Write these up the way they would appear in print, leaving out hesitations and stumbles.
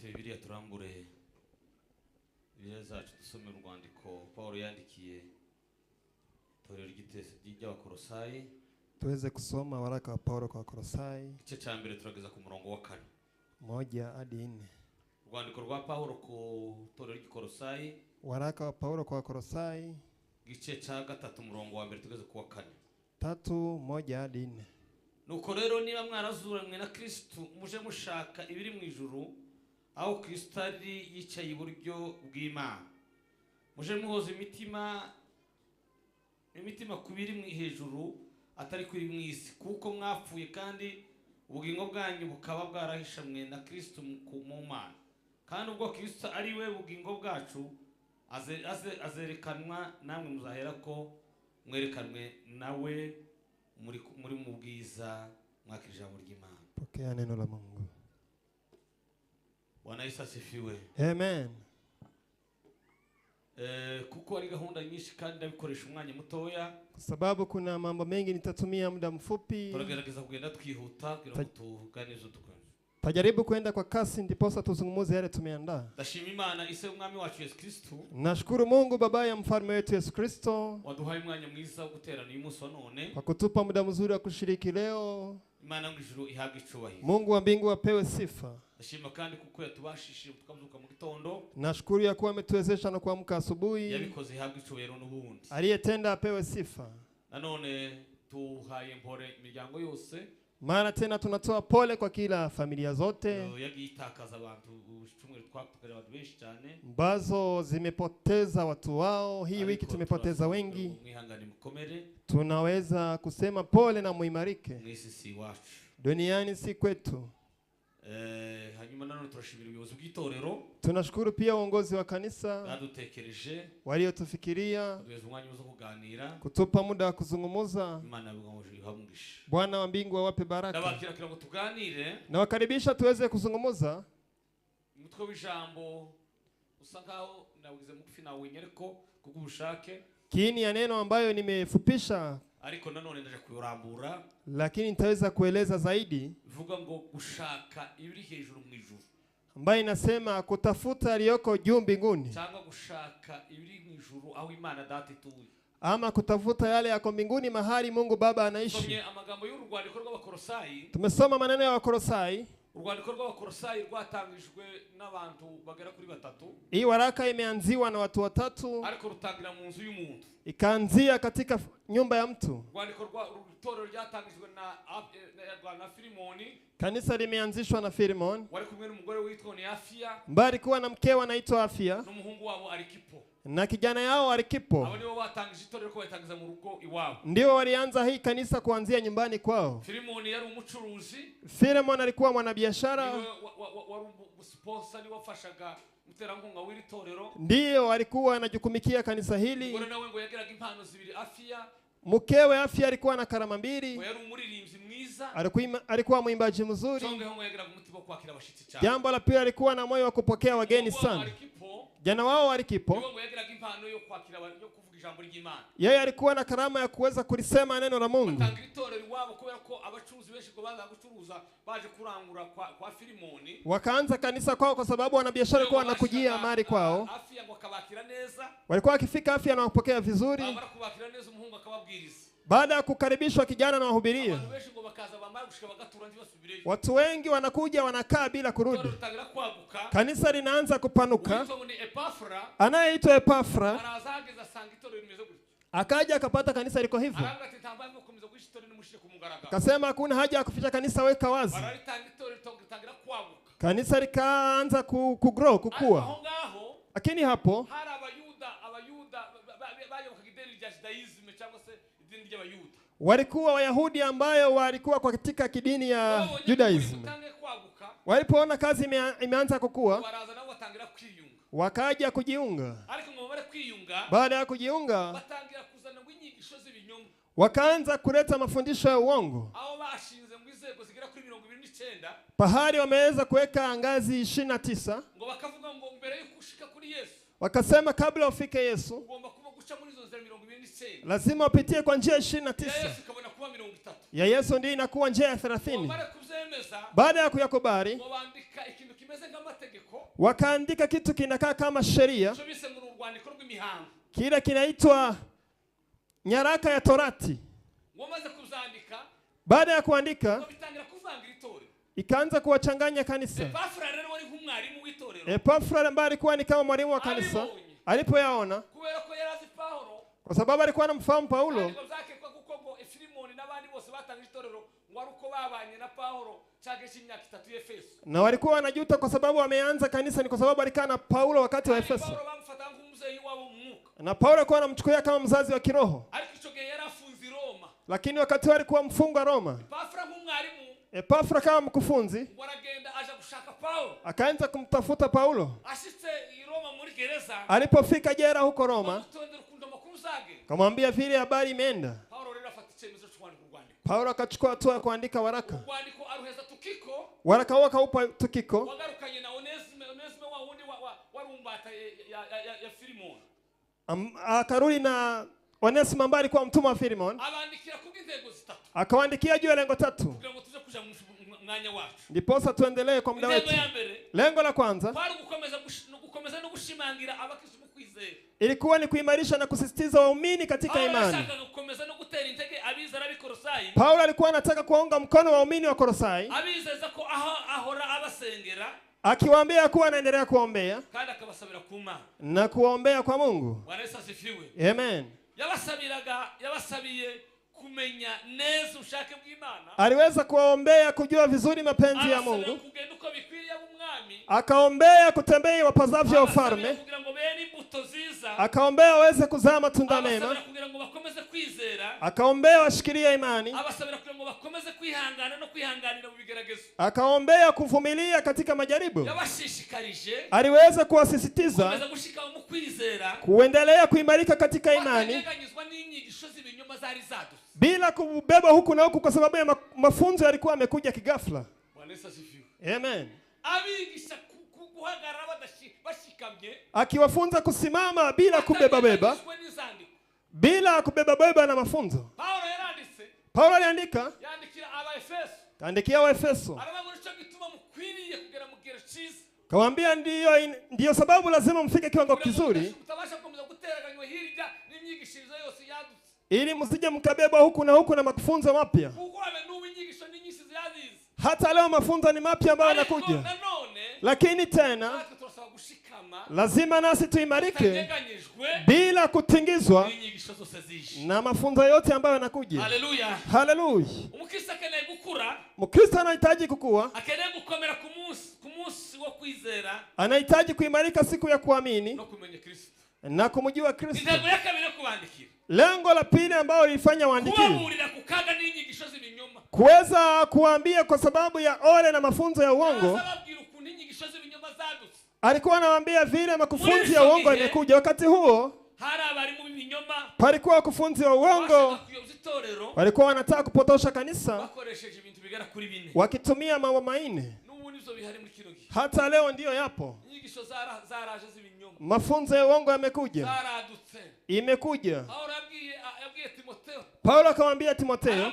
dufite Bibiliya turambure Bibiliya zacu dusome urwandiko Paulo yandikiye Torero ry'Abakolosayi. Tuweze kusoma waraka wa Paulo kwa Kolosai. Igice cya mbere turageza ku murongo wa 4. 1 hadi 4. Urwandiko rwa Paulo ku Torero ry'Abakolosayi. Waraka wa Paulo kwa Kolosai. Igice cya 3 umurongo wa 1 tugeze ku wa 4. 3:1 hadi 4. Nuko rero niba mwarazuranywe na Kristo muje mushaka ibiri mu ijuru aho Kristo ari yicaye iburyo bw'Imana. Muje muhoza imitima kubiri mu hejuru atari kuri mu isi kuko mwapfuye kandi ubugingo bwanyu bukaba bwarahishamwe na Kristo mu Mana. Kandi ubwo Kristo ari we bugingo bwacu azerekanwa namwe muzahera ko mwerekanwe nawe muri mu bwiza mwakira ijambo ry'Imana. Pokea neno la Mungu. Bwana Yesu asifiwe. Amen. Kuko ari gahunda nyinshi kandi ndabikoresha umwanya mutoya. Kwa sababu kuna mambo mengi nitatumia muda mfupi. Turagerageza kugenda twihuta kugira tuganize tukanye. Tajaribu kwenda kwa kasi ndiposa tuzungumuze yale tumeandaa. Ndashima Imana ise umwami wacu Yesu Kristo. Nashukuru Mungu baba ya mfalme wetu Yesu Kristo. Waduhaye umwanya mwiza wo guterana uyu munsi wa none. Kwa kutupa muda mzuri wa kushiriki leo. Imana ngijuru ihabwe icubahiro. Mungu wa mbingu apewe sifa. Ndashima kandi kuko yatubashishije tukavuka mu gitondo. Nashukuru ya kuwa ametuwezesha na kuamka asubuhi. Yabikoze ihabwe icubahiro n'ubundi. Aliyetenda apewe sifa. Nanone tuhaye mpore imiryango yose. Mara tena tunatoa pole kwa kila familia zote yagitakaza abantu ubucumwe twakugera abantu benshi cyane ambazo zimepoteza watu wao. Hii wiki tumepoteza wengi. Mwihangane mukomere. Tunaweza kusema pole na muimarike. Mwisi si wacu. Duniani si kwetu. Hanyuma nanone turashimira ubuyobozi bw'itorero. Tunashukuru pia uongozi wa kanisa badutekereje waliotufikiria tugeze umwanya wo kuganira kutupa muda wa kuzungumza. Imana ibamugisha. Bwana wa mbingu awape baraka. Ndabakira kugira ngo tuganire. Na wakaribisha tuweze kuzungumza. Umutwe w'ijambo usangaho nawize mugufi nawe nyereko kugubushake. Kiini ya neno ambayo nimefupisha ariko nanone ndaje kuyurambura, lakini nitaweza kueleza zaidi. Vuga ngo gushaka ibiri hejuru mu ijuru, ambayo inasema kutafuta aliyoko juu mbinguni, cyangwa gushaka ibiri mu ijuru aho Imana data ituye, ama kutafuta yale yako mbinguni mahali Mungu Baba anaishi. Tumye amagambo y'urwandiko rw'Abakolosayi. Tumesoma maneno ya Wakolosai. Urwandiko rw'Abakolosayi rwatangijwe n'abantu bagera kuri 3. Hii waraka imeanziwa na watu 3. Ariko rutangira mu nzu y'umuntu. Ikaanzia katika nyumba ya mtu. Urwandiko rw'Itorero ryatangijwe na Filimoni. Kanisa limeanzishwa na Filimoni. Wari kumwe n'umugore witwa Afia. Mbari kuwa na mkewe anaitwa Afia. N'umuhungu wabo Arikipo. Na kijana yao Arikipo. Abo nibo batangije itorero ko batangiza mu rugo iwabo. Ndio walianza hii kanisa kuanzia nyumbani kwao. Filimoni yari umucuruzi. Filimoni alikuwa mwanabiashara. Wari sponsor ni wafashaga muterankunga w'iri torero. Ndio alikuwa anajukumikia kanisa hili. Ngore nawe ngo yageraga impano zibiri Afia. Mkewe Afia alikuwa na karama 2. Yari umuririmbyi mwiza. Alikuwa mwimbaji mzuri. Ngo yageraga umutima wo kwakira abashitsi cyane. Jambo la pili alikuwa na moyo wa kupokea wageni sana. Jana wao Arikipo. Yeye alikuwa na karama ya kuweza kulisema neno la Mungu. Wakaanza kanisa kwao kwa sababu wanabiashara kwa wanakujia mali kwao. Walikuwa wakifika Afia na wapokea vizuri. Baada ya kukaribishwa kijana na wahubiria, watu wengi wanakuja wanakaa bila kurudi. Kanisa linaanza kupanuka. Anayeitwa Epafra akaja akapata kanisa liko hivyo. Akasema hakuna haja ya kuficha kanisa, weka wazi. Kanisa likaanza kugrow, kukua. Lakini hapo walikuwa Wayahudi ambayo walikuwa kwa katika kidini ya Judaism. Walipoona kazi imeanza kukua, wakaja kujiunga. Baada ya kujiunga, wakaanza kuleta mafundisho ya uongo. Pahali wameweza kuweka ngazi 29. Wakasema kabla ufike Yesu lazima upitie kwa njia 29. ya Yesu ndiyo inakuwa njia ya 30. Baada ya kuyakubali, wakaandika kitu kinakaa kama sheria, kile kinaitwa nyaraka ya Torati. Baada ya kuandika, ikaanza kuwachanganya kanisa. Epafra ambaye alikuwa ni kama mwalimu wa kanisa, alipoyaona, kwa sababu alikuwa anamfahamu Paulo, na walikuwa wanajuta kwa sababu wameanza kanisa ni kwa sababu alikaa na Paulo wakati wa Efeso, na Paulo alikuwa anamchukulia kama mzazi wa kiroho. Lakini wakati alikuwa mfungwa Roma, Epafra kama mkufunzi akaanza kumtafuta Paulo. Alipofika jela huko Roma, kamwambia vile habari imeenda. Paulo akachukua hatua ya kuandika waraka. Waraka huo akaupa Tukiko, akarudi na Onesimo ambaye alikuwa mtumwa wa Filemon, akawaandikia juu ya lengo 3. Ndiposa tuendelee kwa muda wetu. Lengo la kwanza ilikuwa ni kuimarisha na kusisitiza waumini katika imani. Paulo alikuwa anataka kuwaunga mkono waumini wa Kolosai, akiwaambia kuwa anaendelea kuombea na kuwaombea kwa Mungu. Amen. Aliweza kuwaombea kujua vizuri mapenzi ya Mungu, akaombea kutembea iwapasavyo ufalme, akaombea waweze kuzaa matunda mema, akaombea washikilie imani, akaombea kuvumilia katika majaribu. Aliweza kuwasisitiza kuendelea kuimarika katika imani bila kubeba huku na huku, kwa sababu ya mafunzo yalikuwa yamekuja kigafla. Amen. Akiwafunza kusimama bila kubeba na mafunzo. Paulo aliandika, kaandikia Waefeso, kawaambia ndiyo sababu lazima mfike kiwango kizuri, ili msije mkabeba huku na huku na mafunzo mapya. Hata leo mafunzo ni mapya ambayo yanakuja, lakini tena lazima nasi tuimarike bila kutingizwa na mafunzo yote ambayo yanakuja. Haleluya. Haleluya. Mkristo anahitaji kukua, anahitaji kuimarika siku ya kuamini na kumjua Kristo. Lengo la pili ambalo lilifanya waandikie kuweza kuambia kwa sababu ya ole na mafunzo ya uongo. Alikuwa anawaambia vile makufunzi ya uongo yamekuja. Wakati huo palikuwa wakufunzi wa uongo, walikuwa wanataka kupotosha kanisa wakitumia mambo manne. Hata leo ndiyo yapo. Mafunzo ya uongo yamekuja, imekuja. Paulo akamwambia Timotheo,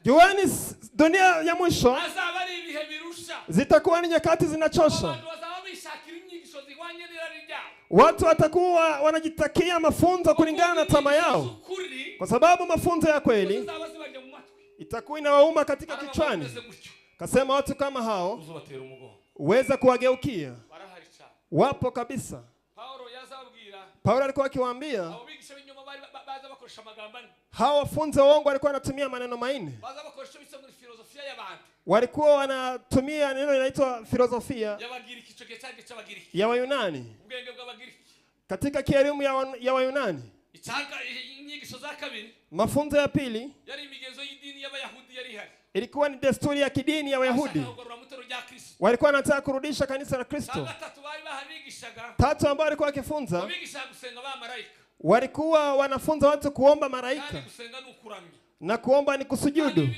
jueni dunia ya mwisho zitakuwa ni nyakati zinachosha. Watu watakuwa wanajitakia mafunzo kulingana na tamaa yao, kwa sababu mafunzo ya kweli itakuwa inawauma katika kichwani. Kasema watu kama hao uweza kuwageukia. Wapo kabisa. Paulo alikuwa akiwaambia hao wafunzi wa uongo walikuwa wanatumia maneno manne. Walikuwa wanatumia neno linaloitwa filosofia ya Wayunani, katika kielimu ya Wayunani. Mafunzo ya pili ilikuwa ni desturi ya kidini ya Wayahudi. Walikuwa wanataka kurudisha kanisa la Kristo. Tatu ambao walikuwa wakifunza, walikuwa wanafunza watu kuomba malaika, na kuomba ni kusujudu.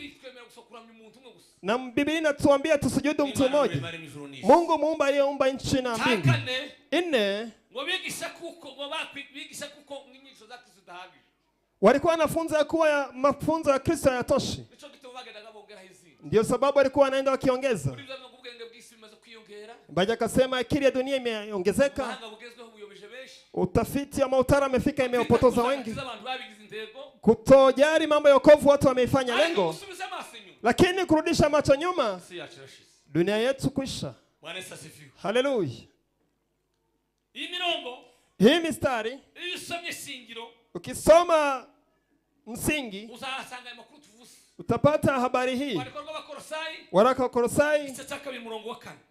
Na Biblia inatuambia tusujudu mtu mmoja, Mungu muumba aliyeumba nchi na mbingu. 4, walikuwa wanafunza ya kuwa mafunzo ya Kristo hayatoshi. Ndio sababu walikuwa wanaenda wakiongeza. Baada akasema akili ya dunia imeongezeka. Utafiti ama utara umefika, imewapotoza wengi. Kutojali mambo ya wokovu watu wameifanya lengo. Lakini kurudisha macho nyuma, dunia yetu kwisha. Haleluya. Hii mistari ukisoma msingi utapata habari hii. Waraka wa Kolosai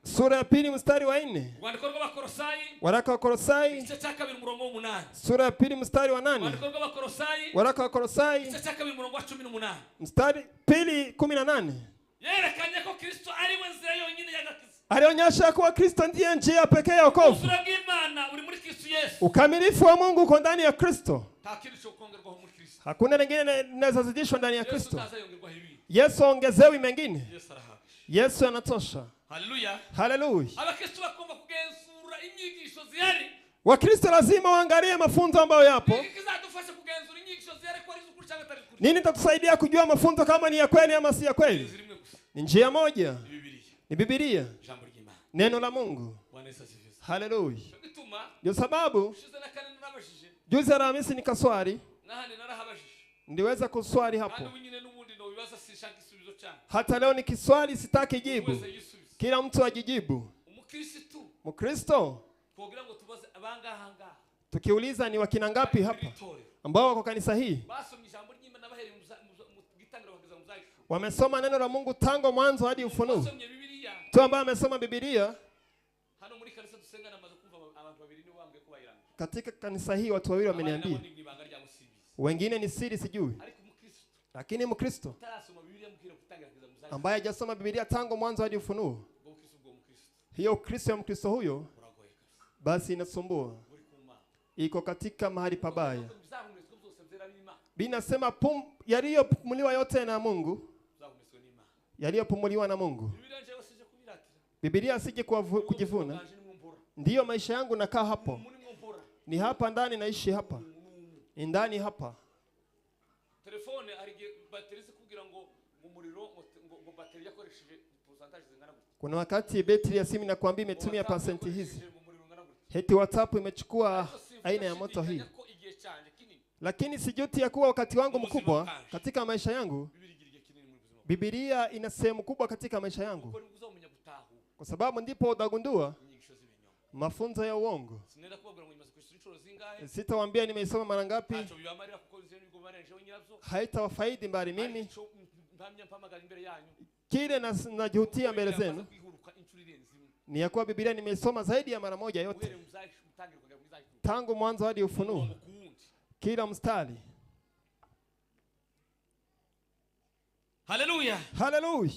sura ya 2 mstari wa 4. Waraka wa Kolosai sura ya 2 mstari wa 8. Waraka wa Kolosai mstari 2:18. Alionyesha kuwa Kristo ndiye njia pekee ya wokovu. Ukamilifu wa Mungu uko ndani ya Kristo. Hakuna lingine linalozidishwa ndani ya Kristo. Yesu ongezewi mengine. Yesu anatosha. Haleluya. Haleluya. Wakristo lazima waangalie mafunzo ambayo yapo. Nini tatusaidia kujua mafunzo kama ni ya kweli ama si ya kweli? Ni njia moja. Ni Biblia. Neno la Mungu. Haleluya. Ndio sababu juzi Alhamisi nikaswali. Ndiweza kuswali hapo. Hata leo nikiswali sitaki jibu. Kila mtu ajijibu. Mkristo, tukiuliza ni wakina ngapi hapa ambao wako kanisa hii wamesoma neno la Mungu tangu mwanzo hadi Ufunuo? Tu ambao wamesoma Biblia. Katika kanisa hii watu wawili wameniambia. Wengine ni siri sijui. Lakini Mkristo ambaye hajasoma Biblia tangu mwanzo hadi Ufunuo, hiyo Kristo ya Mkristo huyo basi inasumbua. Iko katika mahali pabaya. Binasema yaliyopumuliwa yote na Mungu, yaliyopumuliwa na Mungu. Biblia asije kujivuna. Ndiyo maisha yangu nakaa hapo. Ni hapa ndani naishi hapa. Ndani hapa. Telefone arige battery kugira ngo umuriro ngo battery yakoresheje percentage zingana gute. Kuna wakati betri ya simu inakwambia imetumia percent hizi. Heti WhatsApp imechukua aina ya moto hii. Lakini sijuti ya kuwa wakati wangu mkubwa katika maisha yangu. Biblia ina sehemu kubwa katika maisha yangu. Kwa sababu ndipo utagundua mafunzo ya uongo. Sitawaambia nimeisoma mara ngapi. Haitawafaidi mbali mimi. Kile najutia mbele zenu ni ya kuwa Biblia nimeisoma zaidi ya mara moja yote. Tangu mwanzo hadi Ufunuo. Kila mstari. Haleluya. Haleluya.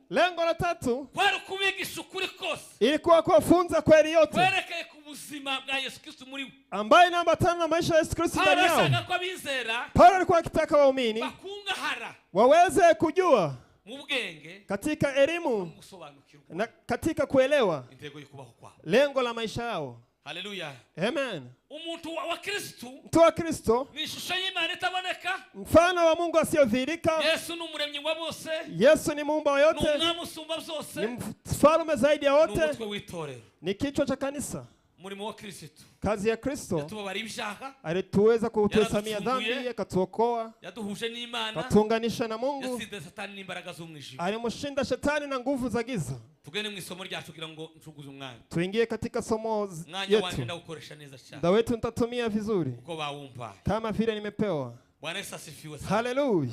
Lengo la tatu kwari kubigisha ukuri kose. Ilikuwa kuwafunza kweli yote. Kwerekeye ku buzima bwa Yesu Kristo muri we. Ambaye inaambatana na maisha ya Yesu Kristo ndani yao. Paulo alikuwa akitaka waumini waweze kujua mu bwenge, katika elimu na katika kuelewa lengo la maisha yao. Haleluya. Amen. Umuntu wa Kristo, mtu wa Kristo ni ishusho y'Imana itaboneka, mfano wa Mungu asiyodhihirika. Yesu ni umuremyi wa bose. Yesu ni muumba wa yote. Ni umwami usumba byose. Ni mfalme zaidi ya wote. Ni umutwe w'itorero. Ni kichwa cha kanisa. Murimo wa Kristo. Kazi ya Kristo. Yatubabara ibyaha. Alituweza kutusamia dhambi, akatuokoa. Yaduhuje n'Imana. Katuunganisha na Mungu. Yasinde Satani n'imbaraga z'umwijima. Alimshinda Shetani na nguvu za giza. Tugene mu isomo ryacu kugira ngo ncuguze umwanya. Tuingie katika somo yetu. Muda wetu nitatumia vizuri. Uko bawumva. Kama vile nimepewa. Bwana Yesu asifiwe sana. Haleluya.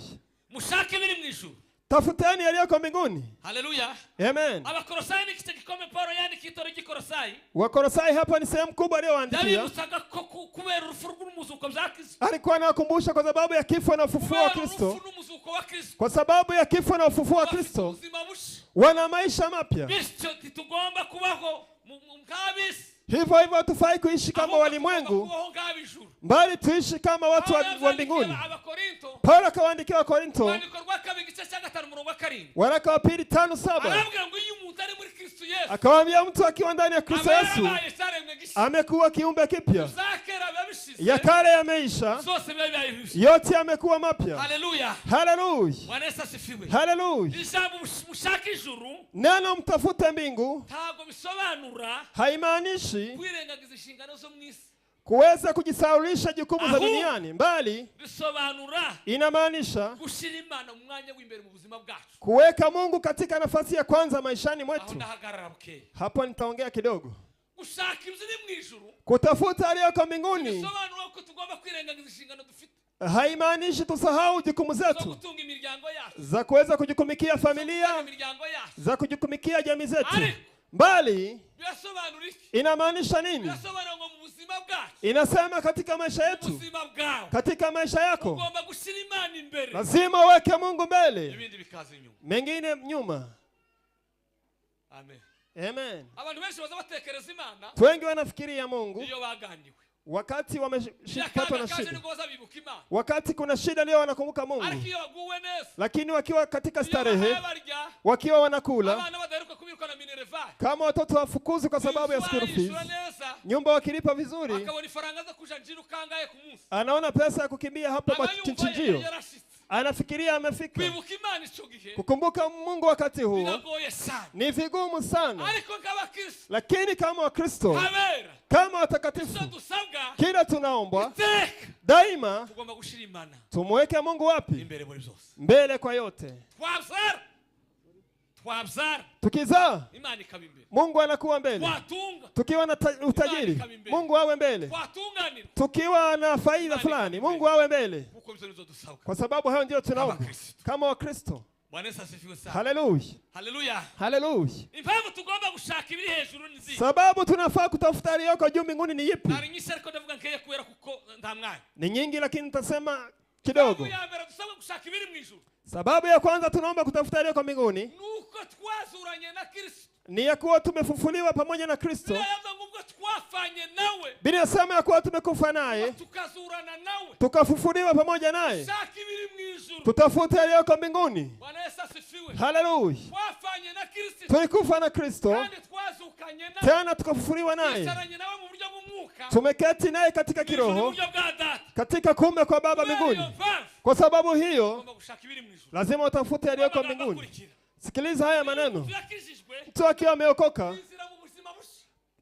Mushake biri mu ijuru. Tafuteni yaliyoko mbinguni. Haleluya. Amen. Abakolosai ni kitekome Paulo yani kitoro gikolosai. Wakolosai hapa ni sehemu kubwa aliyoandikia. Usanga kubera urufuru rw'umuzuko bya Kristo. Alikuwa anakumbusha kwa sababu ya kifo na ufufuo wa Kristo. Kwa sababu ya kifo na ufufuo wa Kristo. Wana maisha mapya. Tugomba kubaho mukabisi. Hivyo hivyo tufai kuishi kama walimwengu, bali tuishi kama watu wa mbinguni. Paulo akawaandikia Wakorinto, waraka wa 2:5-7, akawaambia mtu akiwa ndani ya Kristo Yesu amekuwa kiumbe kipya, ya kale yameisha, yote yamekuwa mapya. Haleluya. Haleluya. Bwana Yesu asifiwe. Haleluya. Ijambo mushaka ijuru, neno mtafute mbingu, ntabwo bisobanura haimaanishi kwirengagiza inshingano zo mwisi, kuweza kujisaulisha jukumu za duniani, mbali bisobanura inamaanisha gushira Imana mu mwanya w'imbere mu buzima bwacu, kuweka Mungu katika nafasi ya kwanza maishani mwetu. Hapo nitaongea kidogo. Gushaka ibiri mu ijuru, kutafuta aliyoko mbinguni, bisobanura ko tugomba kwirengagiza inshingano dufite. Haimaanishi tusahau jukumu zetu za kuweza kujitumikia familia, za kujitumikia jamii zetu, mbali inamaanisha nini? Inasema katika maisha yetu, katika maisha yako, lazima uweke Mungu mbele, mengine nyuma. Amen. Amen. Abantu benshi baza batekereza Imana, wengi wanafikiria Mungu iyo baganiwe, wakati wameshikapatwa na shida, wakati kuna shida leo wanakumbuka Mungu, lakini wakiwa katika starehe, wakiwa wanakula, kama watoto wafukuzi kwa sababu ya school fees, nyumba wakilipa vizuri, anaona pesa ya kukimbia hapo machinjio, anafikiria amefika. Kukumbuka Mungu wakati huo ni vigumu sana. Lakini kama Wakristo, kama watakatifu, kila tunaomba daima tumweke Mungu wapi? Mbele kwa yote. Tukizaa, Mungu anakuwa mbele. Tukiwa na utajiri, Mungu awe mbele. Tukiwa na faida fulani, Mungu awe mbele. Kwa sababu hayo ndio tunaomba kama Wakristo. Haleluya. Haleluya. Haleluya. Impamvu tugomba gushaka ibiri hejuru ni zihe? Sababu tunafaa kutafuta aliyoko juu mbinguni ni yipi? Nari nyinshi ariko ndavuga nkeye kubera kuko nta mwanya. Ni nyingi lakini nitasema kidogo. Sababu ya kwanza tunaomba kutafuta aliyoko mbinguni nuko twazuranye na Kristo, ni ya kuwa tumefufuliwa pamoja na Kristo. Biblia inasema ya kuwa tumekufa naye, tukafufuliwa pamoja naye. Tutafute aliyoko mbinguni. Haleluya. Tulikufa na Kristo, tena tukafufuliwa naye. Tumeketi naye katika kiroho, katika kuume kwa Baba mbinguni. Kwa sababu hiyo, lazima utafute aliyoko mbinguni. Sikiliza haya maneno. Mtu akiwa ameokoka,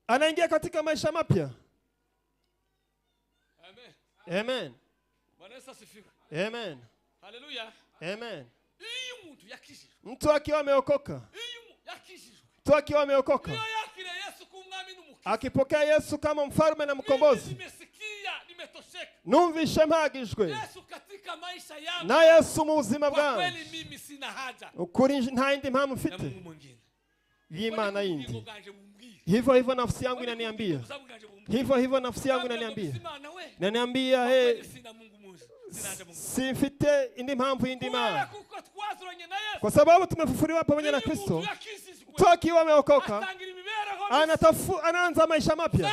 anaingia katika maisha mapya. Amen. Amen. Haleluya. Amen. Mtu akiwa ameokoka, mtu akiwa ameokoka, akipokea Yesu kama mfalme na mkombozi, numvishe mpagijwe na Yesu mu buzima bwanjye. Ukuri nta yindi mpamvu mfite y'Imana yindi. Hivyo hivyo nafsi yangu inaniambia, hivyo hivyo nafsi yangu inaniambia, simfite indi mpamvu yindi Imana. Kwa sababu tumefufuliwa pamoja na Kristo, tukiwa ameokoka, anaanza maisha mapya.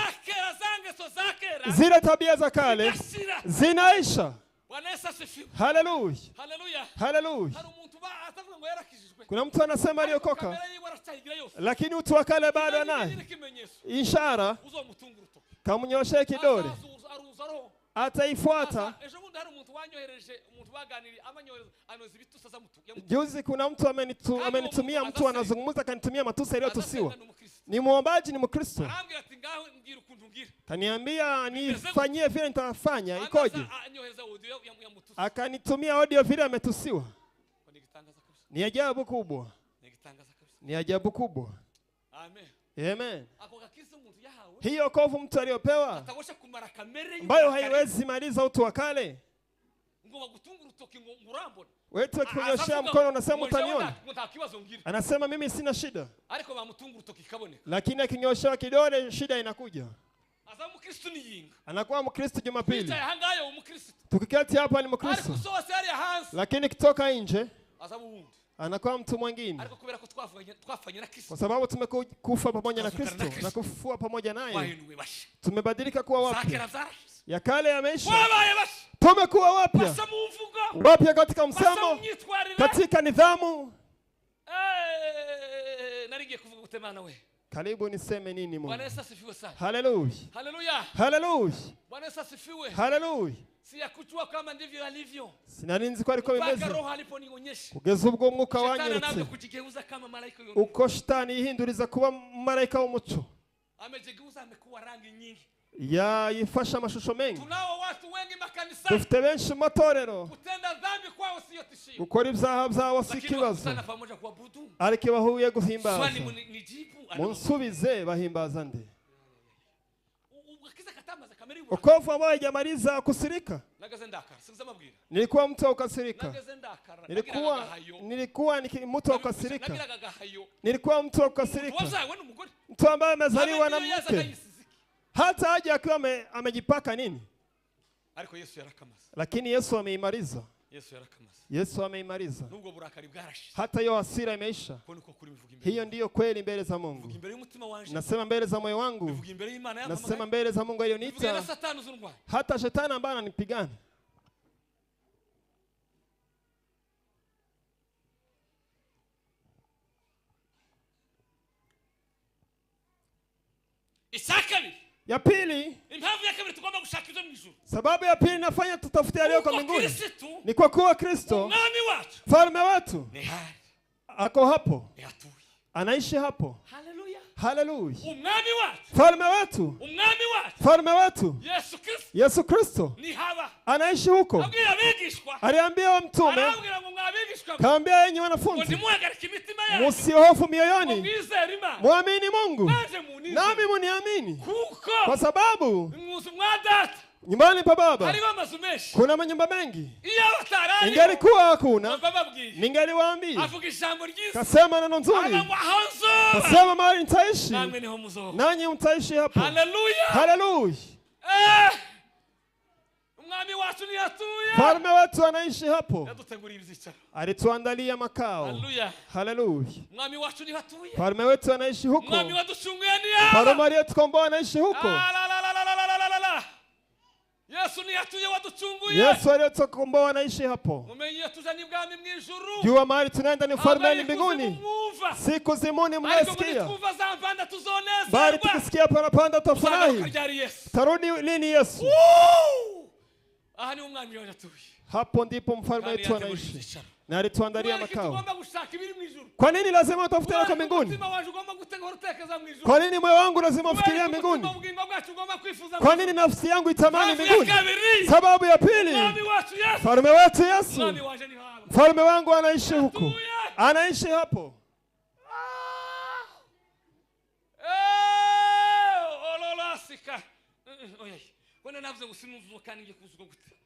Zile tabia za kale zinaisha. Haleluya. Haleluya. Kuna mtu anasema aliokoka, lakini utu wa kale bado anaye. Ishara, kamnyoshe kidole, ataifuata. Juzi kuna mtu amenitumia, mtu anazungumza kanitumia matusi aliyotusiwa. Ni muombaji, ni Mkristo. Kaniambia nifanyie vile nitafanya, ikoje? Akanitumia audio vile ametusiwa. Ni ajabu kubwa. Ni ajabu kubwa. Amen. Hiyo wokovu mtu aliyopewa, ambayo haiwezi maliza utu wa kale. Wetu akikunyoshea mkono unasema utaniona. Anasema mimi sina shida. Lakini akinyoshewa kidole shida inakuja. Anakuwa Mkristo Jumapili. Tukiketi hapa ni Mkristo. Lakini kitoka nje anakuwa mtu mwingine. Kwa sababu tumekufa pamoja na Kristo na kufufua pamoja naye, tumebadilika kuwa wapya. Ya kale yameisha, tumekuwa wapya. Wapya katika msamo, katika nidhamu. Karibu niseme nini Mungu? Bwana Yesu asifiwe sana. Haleluya. Haleluya. Haleluya. Bwana Yesu asifiwe. Haleluya. Si yakujua kama ndivyo alivyo. Sinarinzi ko ariko bimeze. Mpaka Roho aliponionyesha. Kugeza ubwo umwuka Shetani wanyeretse. anaanza kujigeuza kama malaika yule. Uko shetani yihinduriza kuba malaika w'umucyo. Amejigeuza amekuwa rangi nyingi. Yifasha amashusho mengi. Tunao watu wengi makanisani. Dufite benshi mu matorero. Kutenda dhambi kwao sio tishio. Gukora ibyaha byabo si ikibazo. Sana pamoja kuabudu. Ariko bahuye guhimbaza. Swali nijibu. Munsubize bahimbaza nde. Ukiza katamaza kamera ibu. Ukovu ambao hajamaliza kusirika. Nagaze ndakara. Sinzama bwira. Nilikuwa mtu wa kukasirika. Nagaze ndakara. Nilikuwa mtu wa kukasirika. Nilikuwa mtu wa kukasirika. Mtu ambaye amezaliwa na mke. Hata aje akiwa amejipaka nini? Lakini Yesu ameimaliza. Yesu ameimaliza. Hata hiyo hasira imeisha. Hiyo ndiyo kweli mbele za Mungu. Nasema mbele za moyo wangu. Nasema mbele za Mungu aliyoniita. Hata shetani ambaye ananipigana. Isakali. Ya pili, sababu ya pili nafanya tutafute yaliyo kwa mbinguni. Ni kwa kuwa Kristo mfalme wetu ako hapo, anaishi hapo. Haleluya. Mfalme wetu Yesu Kristo anaishi huko. Aliambia wa mtume, kaambia enyi wanafunzi, msihofu mioyoni, muamini Mungu nami muniamini, kwa sababu nyumbani pa Baba kuna manyumba mengi. Ingelikuwa hakuna, ningeliwaambia. Kasema neno nzuri, kasema mahali nitaishi nanyi mtaishi hapo. Haleluya. Mfalme wetu anaishi hapo, alituandalia makao. Haleluya. Mfalme wetu anaishi huko, mfalme aliyetukomboa anaishi huko. Yesu aliyetukomboa anaishi hapo. Jua mahali tunaenda ni ufalme mbinguni. Si kuzimuni mnasikia, bali tukisikia parapanda tufurahi. Tarudi lini Yesu? Hapo ndipo mfalme wetu anaishi na alituandalia makao. Kwa nini lazima utafute kwa mbinguni? Kwa nini moyo wangu lazima ufikirie mbinguni? Kwa nini nafsi yangu itamani mbinguni? Sababu ya pili, mfalme wetu Yesu, mfalme wangu anaishi huko, anaishi hapo.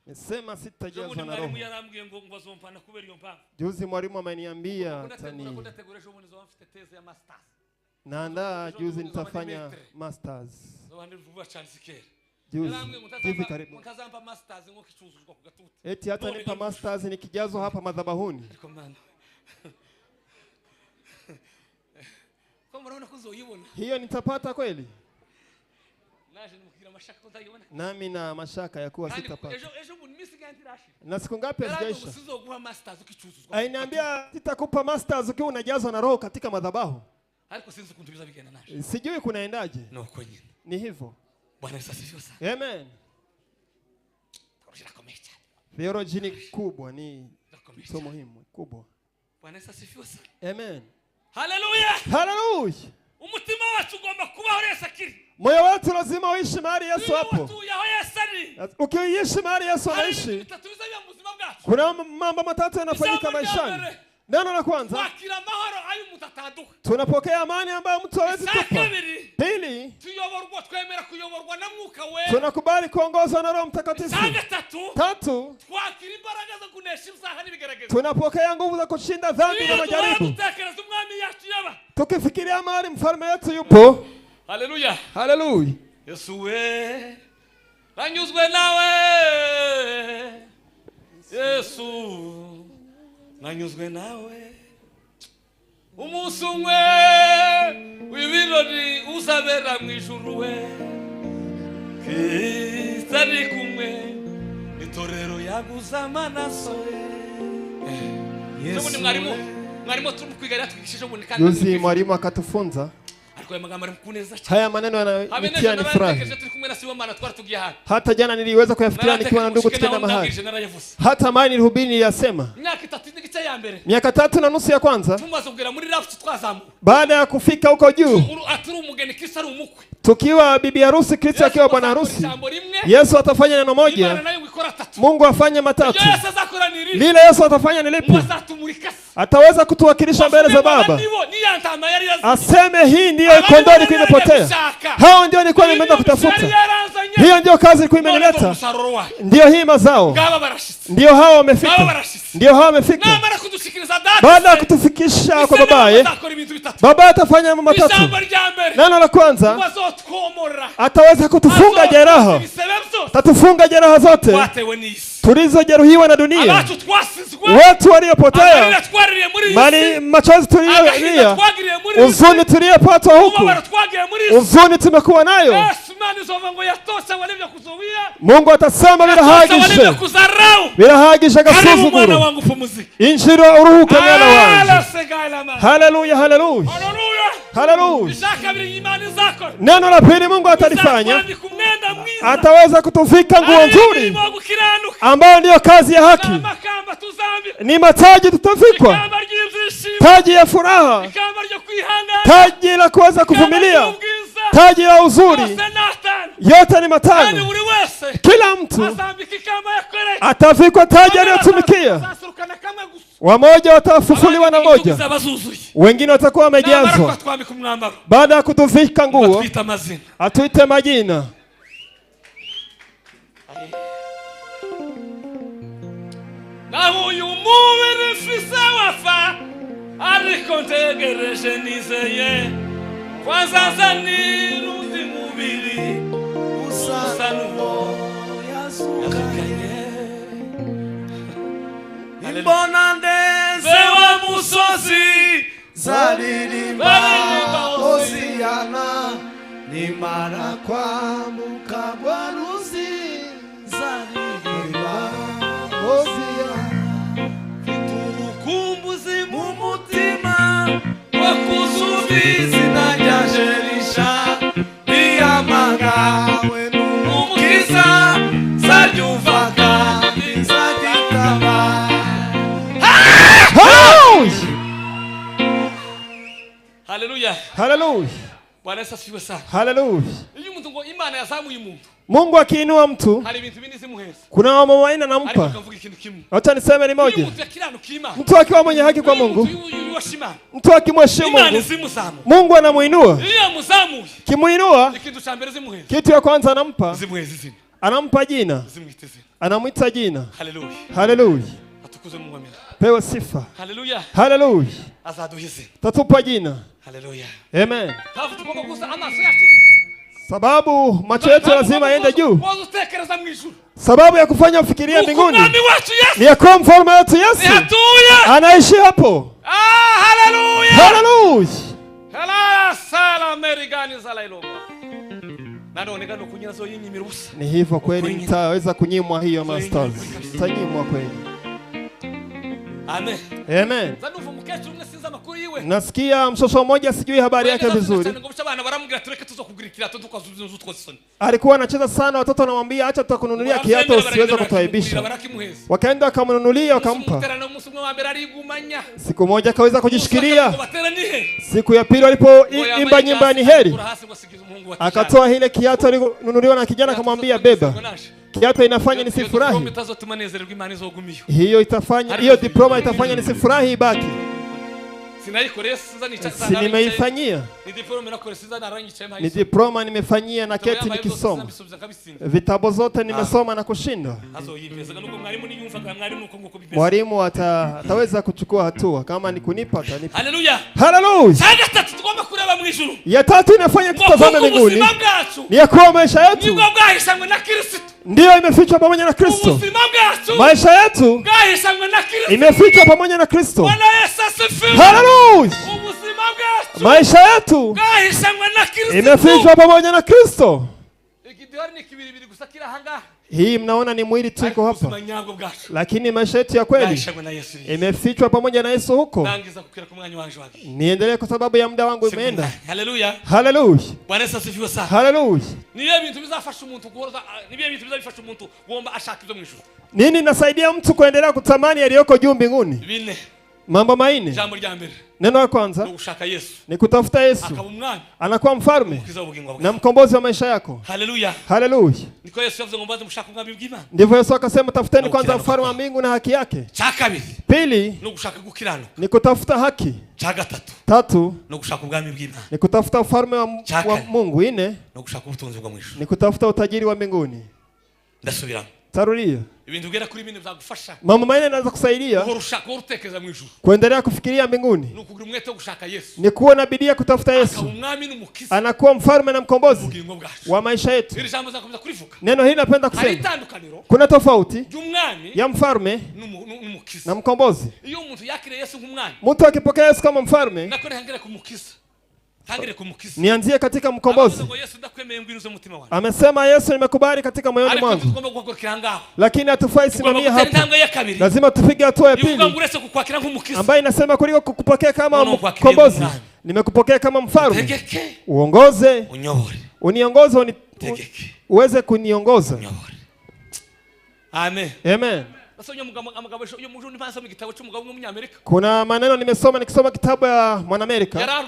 Nisema sitajazwa na Roho. Juzi mwalimu ameniambia naandaa juzi nitafanya masters. Juzi karibu. Eti hata nipa masters nikijazwa hapa madhabahuni. Hiyo nitapata kweli? Nami na mashaka ya kuwa sitapata. Na siku ngapi hazijaisha? Ainiambia sitakupa masters ukiwa unajazwa na Roho katika madhabahu. Sijui kunaendaje. Ni hivyo. Amen. Theology ni kubwa, ni somo muhimu kubwa. Amen. Haleluya. Umutima wacu ugomba kubaho Yesu akiri. Moyo wetu lazima uishi mahali Yesu hapo. Ukiishi mahali Yesu anaishi, kuna mambo matatu yanafanyika maishani. Neno la kwanza, tunapokea amani ambayo mtu hawezi kupa. Pili, tunakubali kuongozwa na Roho Mtakatifu. Tatu, tunapokea nguvu za kushinda dhambi na majaribu. Tukifikiria mahali mfalme wetu yupo. Haleluya. Haleluya. Yesu we, nanyuzwe nawe. Yesu, nanyuzwe nawe. Umunsi umwe w'ibirori uzabera mu ijuru we. Kristo ari kumwe itorero yaguze amaraso. Yesu. Mwalimu tumukwigaria tukishije ubundi kandi. Yuzi mwalimu akatufunza. Haya maneno yanatia ni furaha. Hata jana niliweza kuyafikiria nikiwa na ndugu tukienda mahali. Hata mali nilihubiri niliyasema. Miaka 3.5 ya kwanza. Baada ya kufika huko juu. Tukiwa bibi harusi, Kristo akiwa bwana harusi. Yesu atafanya neno moja. Mungu afanye matatu. Lile Yesu atafanya ni lipi? Ataweza kutuwakilisha mbele za Baba. Aseme hii ndiyo kondoo ilikuwa imepotea. Hao ndio nilikuwa nimeenda kutafuta. Hiyo ndio kazi ilikuwa imenileta. Ndio hii mazao. Ndio hao wamefika. Ndio hao wamefika. Baada ya kutufikisha kwa babaye, Baba atafanya mambo matatu. Neno la kwanza, ataweza kutufunga jeraha. Tatufunga jeraha zote tulizojeruhiwa na dunia. Watu waliopotea, mali machozi tuliyolia, huzuni tuliyopata huku, huzuni tumekuwa nayo. Mungu atasema birahagisha gasuzuguro. Injili uruhuke mwana wangu. Haleluya, haleluya. Haleluya. Neno la pili Mungu atalifanya. Ataweza kutuvika nguo nzuri ambayo ndiyo kazi ya haki. Ni mataji tutavikwa. Taji ya furaha. Taji la kuweza kuvumilia. Taji ya uzuri. Yote ni mataji. Kila mtu atavikwa taji aliyotumikia. Wamoja watafufuliwa na moja. Wengine watakuwa wamejazwa. Baada ya kutuvika nguo, atuite majina. Na huyu mubiri mfise wafa ariko ntegereje nizeye kwanza nzanirundi mubiri usa nuwo yazukanye imbona ndeze wa musozi zaririmba Hosiana nimara kwamuka bwaruzi zaririmba Hosiana kumbuzi mumutima wakusubizi na jasherisha niyamagawe numukiza sajuvaka nizajitama. Haleluya. Haleluya. Bwana Yesu asifiwe sana. Haleluya. Iyo umuntu ngo Imana yazamuye umuntu, Mungu akiinua mtu, hari ibintu bine zimuheza. Kuna mambo manne anampa. Acha niseme ni moja. Mtu akiwa mwenye haki kwa Mungu, mtu akimheshimu Mungu, Mungu anamuinua. Kimuinua, kitu ya kwanza anampa. Anampa jina. Anamuita jina. Haleluya. Haleluya. Atukuzwe Mungu amina. Pewa sifa. Haleluya. Haleluya. Azaduhize. Tatupa jina. Haleluya. Amen. Tafu tukoka kusa amaso yachini. Sababu macho yetu lazima yaende juu. Sababu ya kufanya ufikiria mbinguni ni ya kuwa mfalme wetu Yesu anaishi hapo. Haleluya. Haleluya. Ni hivyo kweli, mtaweza kunyimwa hiyo masters. Mtanyimwa kweli. Amen. Amen. Nasikia mtoto mmoja sijui habari yake vizuri. Alikuwa anacheza sana, watoto wanamwambia acha tutakununulia kiatu usiweze kutuaibisha. Wakaenda wakamnunulia wakampa. Siku moja akaweza kujishikilia. Siku ya pili walipoimba nyimbo ni heri, akatoa ile kiatu alinunuliwa na kijana akamwambia beba. Kiatu inafanya nisifurahi. Hiyo itafanya, hiyo diploma itafanya nisifurahi ibaki. Nimeifanyia. Ni diploma nimefanyia na keti nikisoma. Vitabu zote nimesoma na kushinda. Mwalimu ataweza kuchukua hatua kama ni kunipa atanipa. Haleluya. Haleluya. Ya tatu inafanya tutazame mbinguni. Ni ya kuwa maisha yetu ndio imefichwa pamoja na Kristo. Maisha yetu imefichwa pamoja na Kristo. Haleluya. Maisha yetu imefichwa pamoja na Kristo. Hii mnaona ni mwili tu iko hapa, lakini maisha yetu ya kweli imefichwa pamoja na Yesu huko. Niendelee kwa sababu ya muda wangu umeenda. Haleluya. Haleluya. Bwana Yesu asifiwe sana. Haleluya. Niye bintu bizafasha umuntu guhora, niye bintu bizafasha umuntu kuomba ashaka ibyo mwisho. Nini nasaidia mtu kuendelea kutamani yaliyoko juu mbinguni? Bine. Mambo manne. Jambo la mbele. Neno la kwanza ni kutafuta Yesu, anakuwa mfalme na mkombozi wa maisha yako. Haleluya. Haleluya. Niko Yesu yavuze ngo mbaze mushaka ubwami bw'Imana. Ndivyo Yesu akasema tafuteni kwanza ufalme wa mbingu na haki yake. Cha kabiri. Pili no gushaka gukiranuka. Ni kutafuta haki. Cha gatatu. Tatu no gushaka ubwami bw'Imana. Ni kutafuta ufalme wa Mungu. Ine no gushaka ubutunzi bwa mwisho. Ni kutafuta utajiri wa mbinguni. Ndasubira. Tarudia. Ibintu bigera kuri bine bizagufasha. Mambo manne yanaweza kusaidia urutekereza mu ijuru. Kuendelea kufikiria mbinguni. Ni kugira umwete wo gushaka Yesu. Ni kuwa na bidii ya kutafuta Yesu. Anakuwa mfalme na mkombozi wa maisha yetu. Neno hili napenda kusema kuna tofauti ya mfalme na mkombozi. Mtu akipokea Yesu kama mfalme, nianzie katika mkombozi. Amesema Yesu, nimekubali katika moyoni mwangu, lakini hatufai simamia hapa. Lazima tupige hatua ya pili ambayo inasema kuliko kukupokea kama mkombozi, nimekupokea kama mfalme. Uongoze, uniongoze, uweze kuniongoza. Amen. Amen. Kuna maneno nimesoma nikisoma kitabu ya Mwanamerika.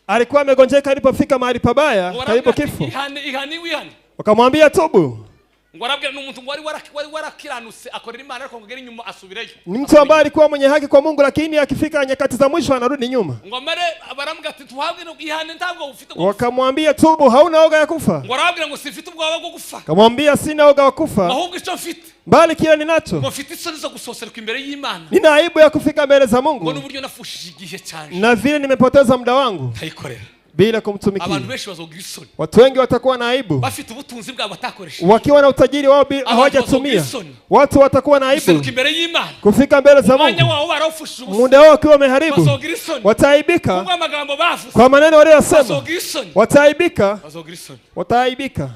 Alikuwa amegonjeka alipofika mahali pabaya karibu kifo. Wakamwambia tubu. Ni mtu ambaye alikuwa mwenye haki kwa Mungu, lakini akifika nyakati za mwisho anarudi nyuma. Wakamwambia tubu, hauna oga ya kufa. Akamwambia sina oga wa kufa, bali kile ninacho, nina aibu ya kufika mbele za Mungu, na vile nimepoteza muda wangu bila kumtumikia. Watu wengi watakuwa na aibu wakiwa na utajiri wao hawajatumia. Watu watakuwa na aibu kufika mbele za Mungu, muda wao ukiwa umeharibu. Wataaibika kwa maneno waliyosema, wataaibika, wataaibika.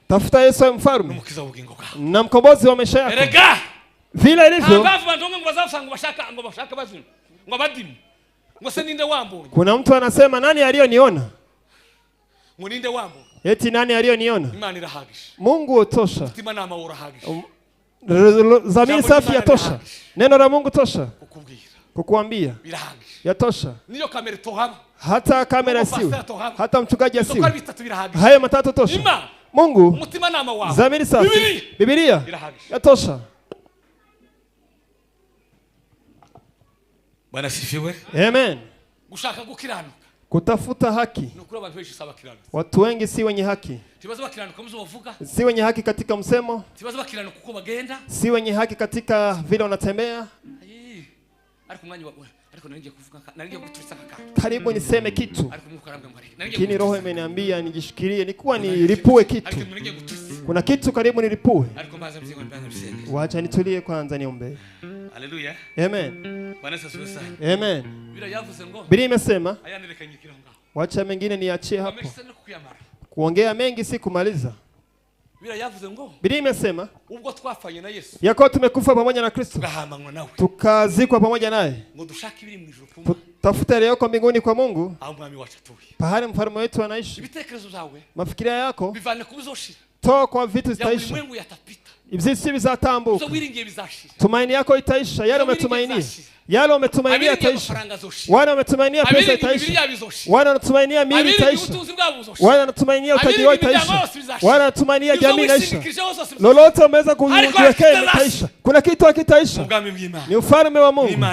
Tafuta Yesu mfalme na mkombozi wa maisha yako. Vile ilivyo, kuna mtu anasema nani aliyoniona? Eti nani aliyoniona? Mungu utosha. Dhamiri safi yatosha. Neno la Mungu tosha kukuambia yatosha. Hata kamera isiwe, hata mchungaji asiwe, haya matatu tosha. Mungu, dhamiri safi, Biblia yatosha. Bwana sifiwe. Amen. Gushaka gukiranuka, kutafuta haki. Watu wengi si wenye haki. Si wenye haki katika msemo, si wenye haki katika vile wanatembea. Karibu niseme kitu, lakini roho imeniambia nijishikilie, nikuwa nilipue kitu. Kuna kitu karibu nilipue. Wacha nitulie kwanza niombe. Haleluya. Amen. Bwana Yesu asifiwe sana. Amen. Biblia imesema, wacha mengine niachie hapo. Kuongea mengi si kumaliza. Biblia imesema, ubwo twafanye na Yesu, yako tumekufa pamoja na Kristo, tukazikwa pamoja naye. Tafuta yaliyoko mbinguni kwa Mungu, pahali mfalme wetu anaishi. Mafikiria yako toa kwa vitu zitaisha, ibisi bizatambuka. Tumaini yako itaisha. Yale umetumainia, yale umetumainia itaisha. Wana umetumainia pesa itaisha. Wana unatumainia mili itaisha. Wana unatumainia utajiri itaisha. Wana unatumainia jamii itaisha. Lolote umeweza kujiwekea itaisha. Kuna kitu hakitaisha. Ni ufalme wa Mungu.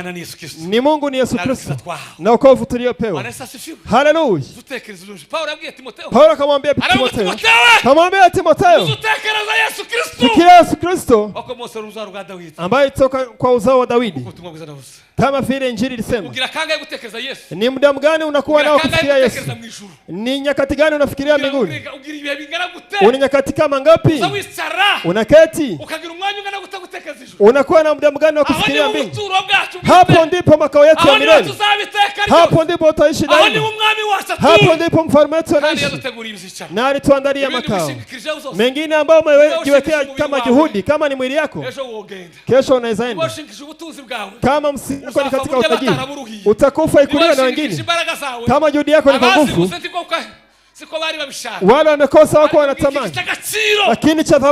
Ni Mungu, ni Yesu Kristo na wokovu tuliopewa. Haleluya. Paulo akamwambia Timotheo, akamwambia Timotheo, fikiria Yesu Kristo ambaye toka kwa uzao wa Daudi, kama vile Injili ilisema. Ni muda gani unakuwa nao kufikiria Yesu? Ni nyakati gani unafikiria mbinguni? Una nyakati kama ngapi? Unaketi unakuwa na muda gani wa kufikiria mbingu? Hapo ndipo makao yetu ya milele. Hapo ndipo utaishi daima. Hapo ndipo mfalme wetu kandi anaishi yaduteguriye ibizicaro na alituandalia ibindi makao bishingikirijeho zose mengine ambayo umejiwekea Wewe kama ushingikije juhudi. Kama ni mwili yako, ejo wogenda kesho unaweza enda. washingikije ubutunzi bwawe Kama msingi wako ni katika Uzafa burya utajiri, bataraburuhiye. utakufa ikuliwa na wengine. imbaraga zawe Kama juhudi yako ni kwa abazi nguvu, gusa siko bari babishaka wale wamekosa wako wanatamani, agaciro lakini cha